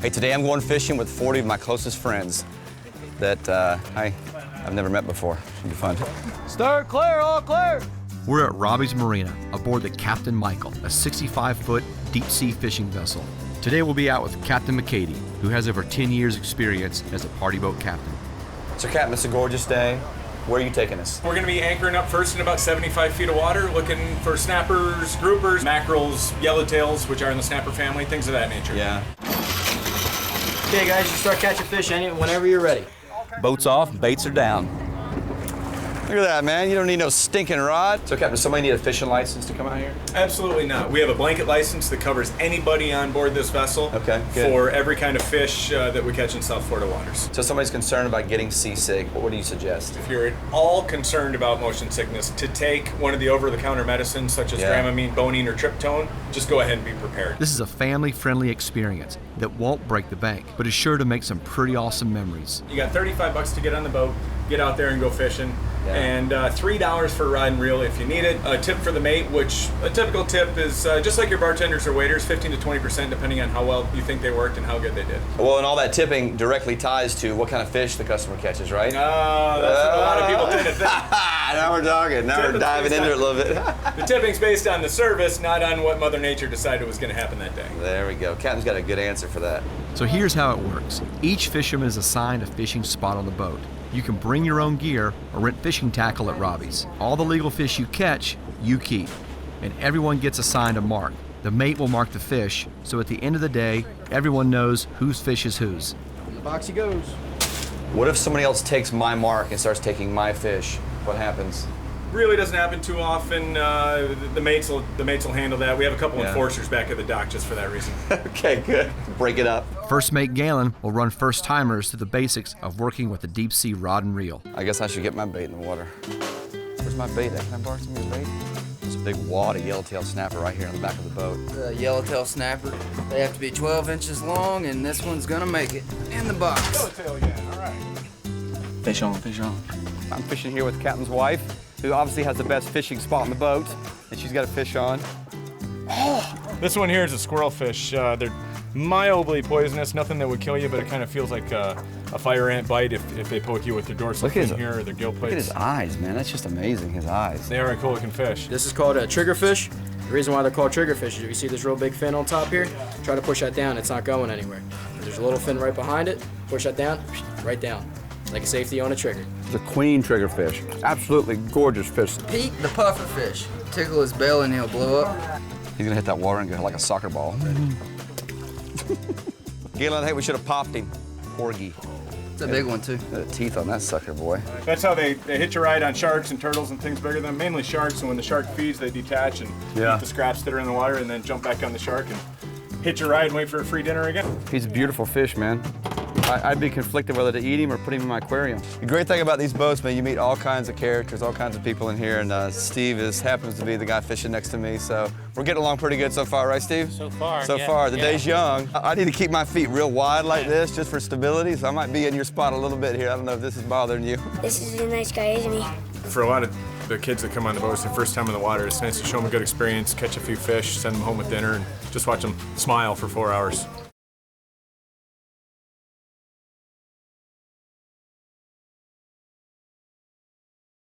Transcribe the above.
Hey, today I'm going fishing with 40 of my closest friends that I've never met before. Should be fun. Start clear, all clear. We're at Robbie's Marina aboard the Captain Michael, a 65-foot deep-sea fishing vessel. Today we'll be out with Captain McCady, who has over 10 years experience as a party boat captain. So, Captain, it's a gorgeous day. Where are you taking us? We're going to be anchoring up first in about 75 feet of water, looking for snappers, groupers, mackerels, yellowtails, which are in the snapper family, things of that nature. Yeah. Okay, guys, you start catching fish whenever you're ready. Boats off, baits are down. Look at that, man. You don't need no stinking rod. So, Captain, does somebody need a fishing license to come out here? Absolutely not. We have a blanket license that covers anybody on board this vessel. Okay, good. For every kind of fish that we catch in South Florida waters. So, if somebody's concerned about getting seasick, what do you suggest? If you're at all concerned about motion sickness, to take one of the over-the-counter medicines such as Dramamine, Bonine, or Triptone, just go ahead and be prepared. This is a family-friendly experience that won't break the bank, but is sure to make some pretty awesome memories. You got $35 to get on the boat, get out there and go fishing. Yeah. And $3 for a rod and reel if you need it. A tip for the mate, which a typical tip is just like your bartenders or waiters, 15 to 20% depending on how well you think they worked and how good they did. Well, and all that tipping directly ties to what kind of fish the customer catches, right? That's what a lot of people tend to think. Now we're talking. Now we're diving into it a little bit. The tipping's based on the service, not on what Mother Nature decided was going to happen that day. There we go. Captain's got a good answer for that. So here's how it works. Each fisherman is assigned a fishing spot on the boat. You can bring your own gear or rent fishing tackle at Robbie's. All the legal fish you catch, you keep. And everyone gets assigned a mark. The mate will mark the fish, so at the end of the day, everyone knows whose fish is whose. In the box he goes. What if somebody else takes my mark and starts taking my fish? What happens? Really doesn't happen too often. The mates will handle that. We have a couple enforcers back at the dock just for that reason. Okay, good. Break it up. First mate Galen will run first-timers through the basics of working with a deep-sea rod and reel. I guess I should get my bait in the water. Where's my bait at? Can I borrow some of your bait? There's a big wad of yellowtail snapper right here on the back of the boat. The yellowtail snapper, they have to be 12 inches long, and this one's gonna make it in the box. Yellowtail again, all right. Fish on, fish on. I'm fishing here with the captain's wife, who obviously has the best fishing spot on the boat, and she's got a fish on. This one here is a squirrel fish. They're mildly poisonous, nothing that would kill you, but it kind of feels like a fire ant bite if they poke you with their dorsal fin here or their gill plates. Look at his eyes, man. That's just amazing, his eyes. They are a cool looking fish. This is called a triggerfish. The reason why they're called triggerfish is if you see this real big fin on top here, try to push that down, it's not going anywhere. There's a little fin right behind it, push that down, right down. Like a safety on a trigger. It's a queen triggerfish. Absolutely gorgeous fish. Pete the puffer fish. Tickle his belly and he'll blow up. He's gonna hit that water and go like a soccer ball. Galen, I think we should have popped him. Porgy. It's a big one too. The teeth on that sucker, boy. That's how they hitch a ride on sharks and turtles and things bigger than them, mainly sharks, and when the shark feeds, they detach and eat the scraps that are in the water and then jump back on the shark and hitch a ride and wait for a free dinner again. He's a beautiful fish, man. I'd be conflicted whether to eat him or put him in my aquarium. The great thing about these boats, man, you meet all kinds of characters, all kinds of people in here, and Steve happens to be the guy fishing next to me, so we're getting along pretty good so far, right, Steve? So far, So yeah, far. The yeah. day's young. I need to keep my feet real wide like this just for stability, so I might be in your spot a little bit here. I don't know if this is bothering you. This is a nice guy, isn't he? For a lot of the kids that come on the boat, it's their first time in the water. It's nice to show them a good experience, catch a few fish, send them home with dinner, and just watch them smile for 4 hours.